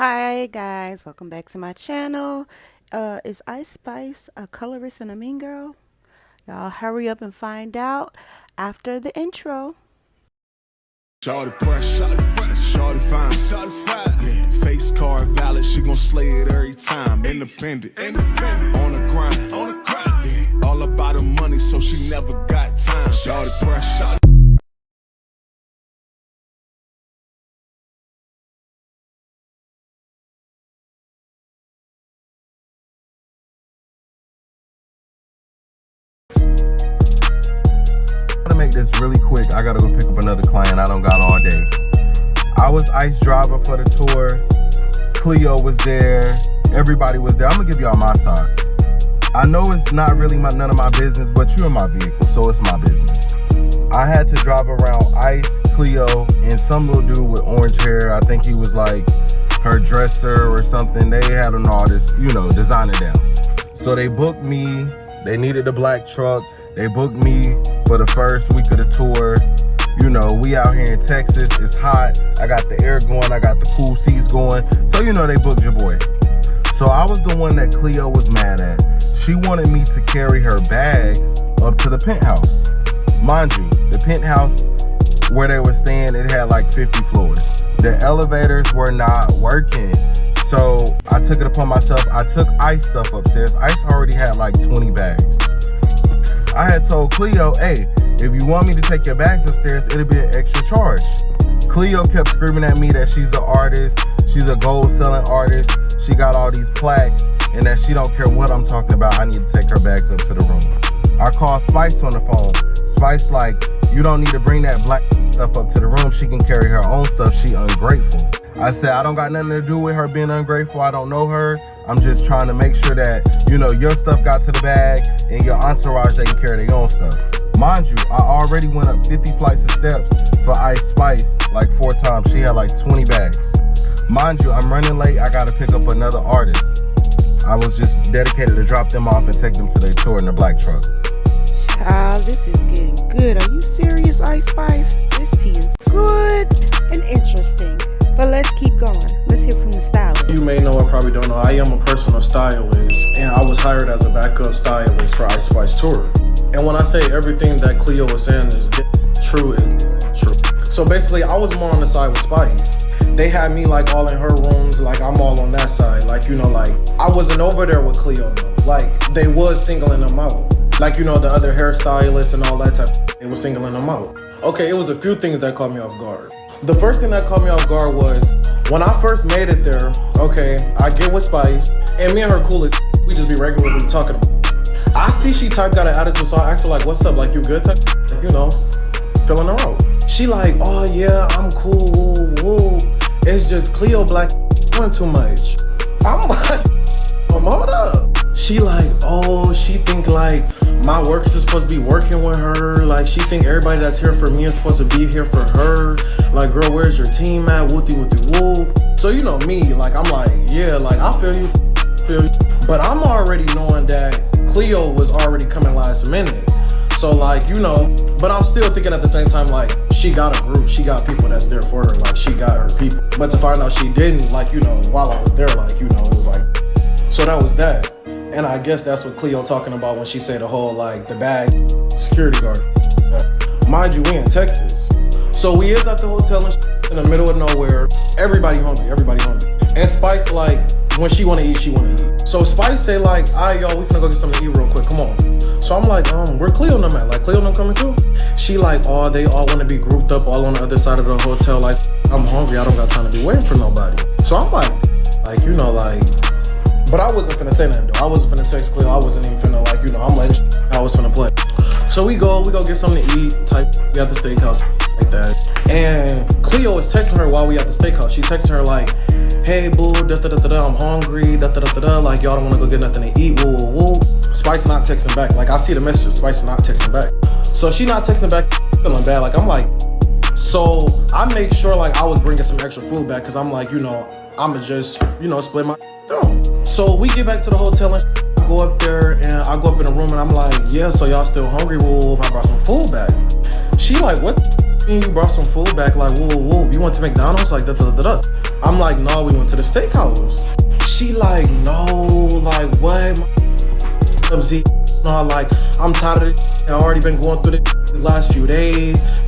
Hi guys, welcome back to my channel. Is Ice Spice a colorist and a mean girl? Y'all hurry up and find out after the intro. Shawty press, shawty fine, yeah. Face card valid, she gon' slay it every time. Independent, on the grind, yeah. All about the money, so she never got time. Shawty press, shawty. To make this really quick, I gotta go pick up another client. I don't got all day. I was ice driver for the tour. Cleo was there. Everybody was there. I'm gonna give y'all my side. I know it's not really none of my business, but you're in my vehicle, so it's my business. I had to drive around Ice, Cleo, and some little dude with orange hair. I think he was like her dresser or something. They had an artist, designer down. So they booked me. They needed a black truck. They booked me for the first week of the tour. We out here in Texas. It's hot. I got the air going. I got the cool seats going. So, they booked your boy. So I was the one that Cleo was mad at. She wanted me to carry her bags up to the penthouse. Mind you, the penthouse where they were staying, it had like 50 floors. The elevators were not working. So I took it upon myself. I took Ice stuff upstairs. Ice already had like 20 bags. I had told Cleo, hey, if you want me to take your bags upstairs, it'll be an extra charge. Cleo kept screaming at me that she's an artist, she's a gold selling artist, she got all these plaques, and that she don't care what I'm talking about, I need to take her bags up to the room. I called Spice on the phone. Spice like, you don't need to bring that black stuff up to the room, she can carry her own stuff, she ungrateful. I said, I don't got nothing to do with her being ungrateful, I don't know her. I'm just trying to make sure that, your stuff got to the bag and your entourage, they can carry their own stuff. Mind you, I already went up 50 flights of steps for Ice Spice like 4 times. She had like 20 bags. Mind you, I'm running late. I got to pick up another artist. I was just dedicated to drop them off and take them to their tour in the black truck. Child, this is getting good. Are you serious, Ice Spice? This tea is good and interesting. But let's keep going. Let's hear from the stylist. You may know or probably don't know, I am a personal stylist, and I was hired as a backup stylist for Ice Spice tour. And when I say everything that Cleo was saying is true, is true. So basically, I was more on the side with Spice. They had me like all in her rooms, like I'm all on that side. Like, I wasn't over there with Cleo though. Like, they was singling them out. Like, the other hairstylists and all that type, they was singling them out. Okay, it was a few things that caught me off guard. The first thing that caught me off guard was, when I first made it there, okay, I get with Spice, and me and her cool as we just be regularly talking about. I see she got an attitude, so I asked her like, what's up, like you good type, filling her out. She like, oh yeah, I'm cool, woo, woo. It's just Cleo Black doing too much. I'm like, hold up. She like, oh, she think like my workers is supposed to be working with her. Like, she think everybody that's here for me is supposed to be here for her. Like, girl, where's your team at? Wooty woo. So me, like, I'm like, yeah, like, I feel you. But I'm already knowing that Cleo was already coming last minute. So like, but I'm still thinking at the same time, like, she got a group, she got people that's there for her, like, she got her people. But to find out she didn't, like, while I was there, like, it was like, so that was that. And I guess that's what Cleo talking about when she said the whole, like, the bag, security guard. Mind you, we in Texas. So we is at the hotel in the middle of nowhere. Everybody hungry. And Spice, like, when she wanna eat, she wanna eat. So Spice say like, all right, y'all, we finna go get something to eat real quick, come on. So I'm like, where Cleo and them at? Like, Cleo and them coming too? She like, oh, they all wanna be grouped up all on the other side of the hotel. Like, I'm hungry, I don't got time to be waiting for nobody. So I'm like, but I wasn't finna say nothing though. I wasn't finna text Cleo. I wasn't even finna I'm letting I was finna play. So we go get something to eat, we at the steakhouse, like that. And Cleo is texting her while we at the steakhouse. She's texting her like, hey boo, I'm hungry, like y'all don't wanna go get nothing to eat, woo, woo, woo. Spice not texting back. Like, I see the message, Spice not texting back. So she not texting back, feeling bad. Like, I'm like, so I make sure like I was bringing some extra food back, cause I'm like, I'ma just, split my down. So we get back to the hotel and I go up there and I go up in the room and I'm like, yeah, so y'all still hungry? Whoa, I brought some food back. She like, what? You brought some food back? Like, whoa, you went to McDonald's? Like, da. I'm like, no, we went to the steakhouse. She like, no, like what? No, like, I'm tired of it. I already been going through the last few days.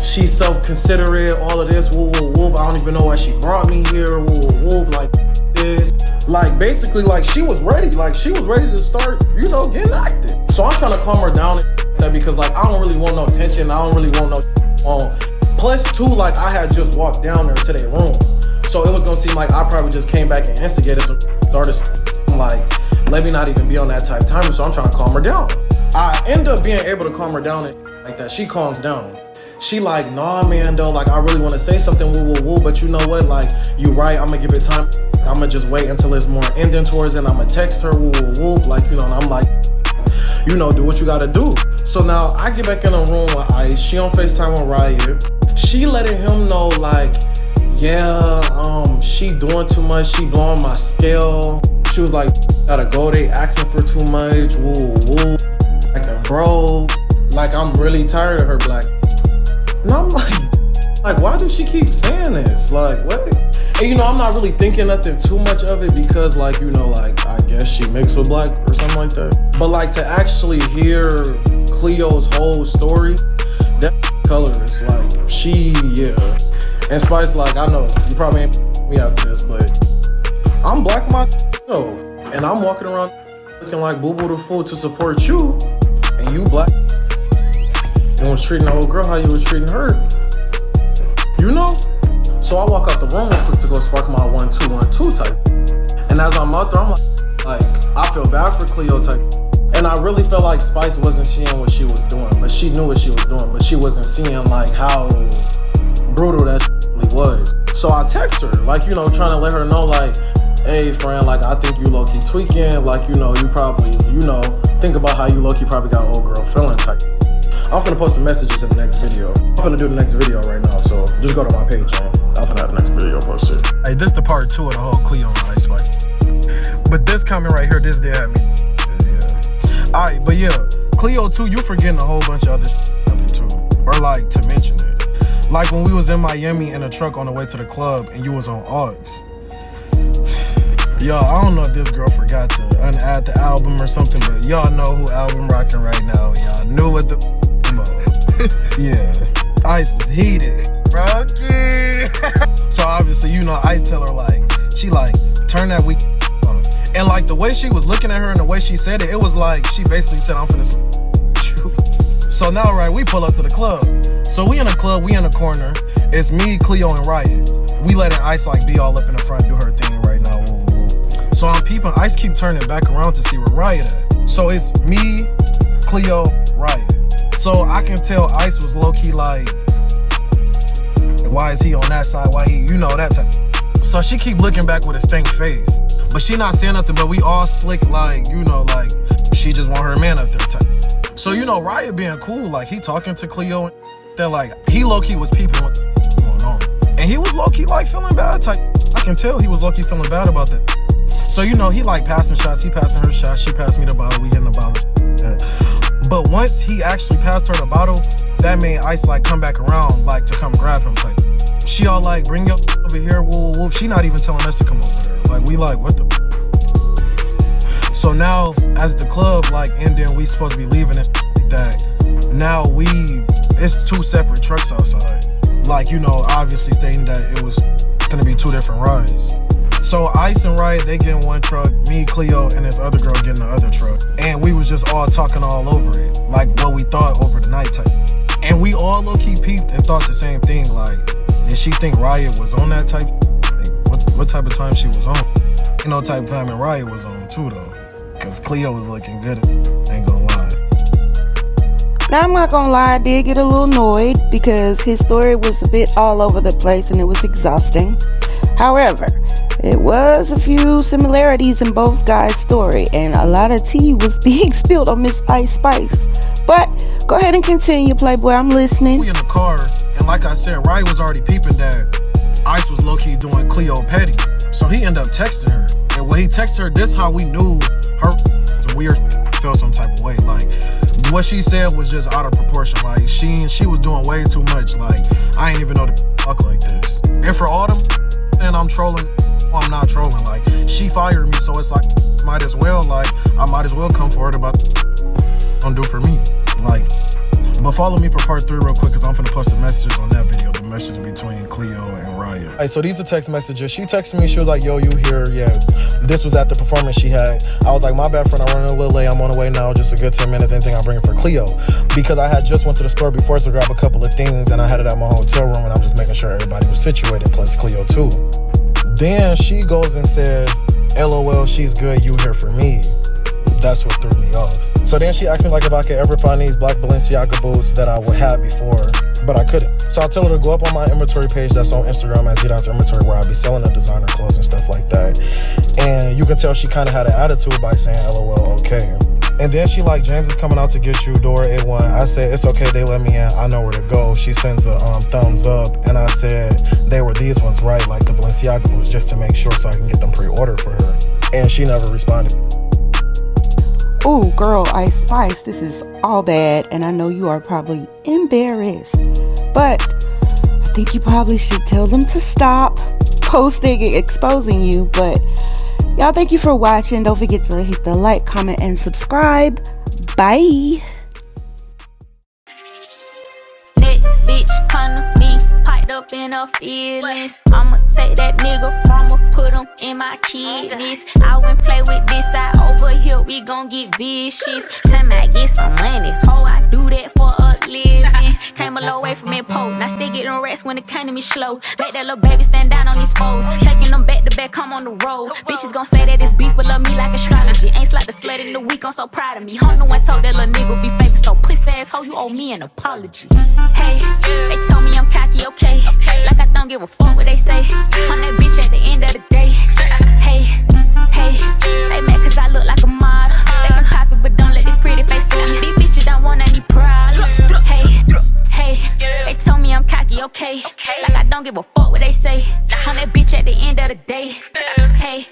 She's self-considerate, all of this, whoop, whoop, whoop. I don't even know why she brought me here, whoop, whoop, whoop, like this. Like, basically, like, she was ready. Like, she was ready to start, you know, getting active. So I'm trying to calm her down because, like, I don't really want no tension. I don't really want no on. Plus, two, like, I had just walked down there to their room. So it was gonna seem like I probably just came back and instigated some artists. Like, let me not even be on that type of time. So I'm trying to calm her down. I end up being able to calm her down like that. She calms down. She like, nah, man, though, like, I really want to say something, woo, woo, woo, but you know what, like, you right, I'm gonna give it time. I'm gonna just wait until it's more ending towards it, and I'm gonna text her, woo, woo, woo, like, you know, and I'm like, you know, do what you gotta do. So now, I get back in the room with Ice, she on FaceTime with Riot. She letting him know, like, yeah, she doing too much, she blowing my scale. She was like, gotta go, they asking for too much, woo, woo, like, bro, like, I'm really tired of her, black. And I'm like, why does she keep saying this? Like, what? And you know, I'm not really thinking nothing too much of it because, like, you know, like, I guess she mixed with black or something like that. But like, to actually hear Cleo's whole story, that colorist, like, yeah. And Spice, like, I know you probably ain't me after this, but I'm black myself, and I'm walking around looking like Boo Boo the Fool to support you, and you black. And was treating the old girl how you was treating her, you know? So I walk out the room real quick to go spark my 1-2-1-2 type. And as I'm out there, I'm like, I feel bad for Cleo type. And I really felt like Spice wasn't seeing what she was doing, but she knew what she was doing, but she wasn't seeing like how brutal that really was. So I text her, like, you know, trying to let her know, like, hey friend, like, I think you low-key tweaking, like, you know, you probably, you know, think about how you low-key probably got old girl feeling type. I'm finna post the messages in the next video. I'm finna do the next video right now, so just go to my page, man. I'm finna have the next video posted. Hey, this the part 2 of the whole Cleo and Ice Spice. But this comment right here, this did have me. Yeah. Alright, but yeah, Cleo too, you forgetting a whole bunch of other shit too. Or like, to mention it. Like when we was in Miami in a truck on the way to the club and you was on Augs. Y'all, I don't know if this girl forgot to unadd the album or something, but y'all know who album rocking right now. Y'all knew what the yeah, Ice was heated. Rocky. So obviously, you know, Ice tell her like, she like, turn that weak on. And like the way she was looking at her and the way she said it, it was like, she basically said, I'm finna you. So now, right, we pull up to the club. So we in the club, we in the corner. It's me, Cleo, and Riot. We letting Ice like be all up in the front, do her thing right now. Woo, woo. So I'm peeping, Ice keep turning back around to see where Riot at. So it's me, Cleo, Riot. So I can tell Ice was low-key like, why is he on that side? Why he, you know, that type. So she keep looking back with a stank face. But she not saying nothing, but we all slick like, you know, like, she just want her man up there type. So, you know, Riot being cool, like, he talking to Cleo, and they're like, he low-key was peeping what's going on. And he was low-key like feeling bad type. I can tell he was low-key feeling bad about that. So, you know, he like passing shots, he passing her shots, she passed me the bottle, we getting the bottle. But once he actually passed her the bottle, that made Ice like come back around, like to come grab him type. She all like, bring your over here, whoop, whoop. She not even telling us to come over there. Like, we like, what the? So now, as the club like ending, we supposed to be leaving and like that. Now it's 2 separate trucks outside. Like, you know, obviously stating that it was gonna be 2 different rides. So Ice and Riot, they get in one truck, me, Cleo, and this other girl get in the other truck. And we was just all talking all over it, like what we thought over the night type. And we all low-key peeped and thought the same thing, like, did she think Riot was on that type? Like, what type of time she was on? You know, type of time and Riot was on too, though. Because Cleo was looking good, ain't gonna lie. Now, I'm not gonna lie, I did get a little annoyed because his story was a bit all over the place and it was exhausting. However, it was a few similarities in both guys' story, and a lot of tea was being spilled on Miss Ice Spice. But go ahead and continue, Playboy. I'm listening. We in the car, and like I said, Riot was already peeping that Ice was low-key doing Cleo petty. So he ended up texting her. And when he texted her, this how we knew her was weird, felt some type of way. Like, what she said was just out of proportion. Like, she was doing way too much. Like, I ain't even know to fuck like this. And for all them, and I'm trolling, well, I'm not trolling. Like, she fired me, so it's like, might as well come for her about don't do for me. Like, but follow me for part 3 real quick, because I'm finna post the messages on that video, the message between Cleo and Raya. Alright, so these are text messages. She texted me, she was like, yo, you here? Yeah, this was at the performance she had. I was like, my bad friend, I'm running a little late, I'm on the way now, just a good 10 minutes, anything I'll bring it for Cleo. Because I had just went to the store before to grab a couple of things, and I had it at my hotel room, and I'm just making sure everybody was situated, plus Cleo too. Then she goes and says, LOL, she's good, you here for me. That's what threw me off. So then she asked me like if I could ever find these black Balenciaga boots that I would have before, but I couldn't. So I tell her to go up on my inventory page that's on Instagram at Z-Dot's Inventory, where I be selling the designer clothes and stuff like that. And you can tell she kind of had an attitude by saying LOL, okay. And then she like, James is coming out to get you, door A1. I said, it's okay, they let me in, I know where to go. She sends a thumbs up, and I said, they were these ones, right? Like the Balenciaga boots, just to make sure so I can get them pre-ordered for her. And she never responded. Ooh, girl, Ice Spice, this is all bad, and I know you are probably embarrassed. But I think you probably should tell them to stop posting and exposing you. But y'all, thank you for watching. Don't forget to hit the like, comment, and subscribe. Bye. Bitch come to me, piped up in her feelings. I'ma take that nigga from her, put him in my kidneys. I wouldn't play with this side over here, we gon' get vicious. Time I get some money, ho, I do that for a living. Came a long way from it, po. Now still getting rest when it came to me slow. Make that little baby stand down on these foes. Taking them back to back, come on the road. Bitches gon' say that it's beef, but love me like astrology. Ain't like the slut in the week, I'm so proud of me. Huh, no one told that little nigga be fake, so pussy ass ho, you owe me an apology. Hey, they told me I'm cocky, okay. Like I don't give a fuck what they say. I'm that bitch at the end of the day. Hey, they mad cause I look like a model. They can pop it, but don't let this pretty face fool you. These bitches don't want any problems. Hey, they told me I'm cocky, okay. Like I don't give a fuck what they say. I'm that bitch at the end of the day. Hey.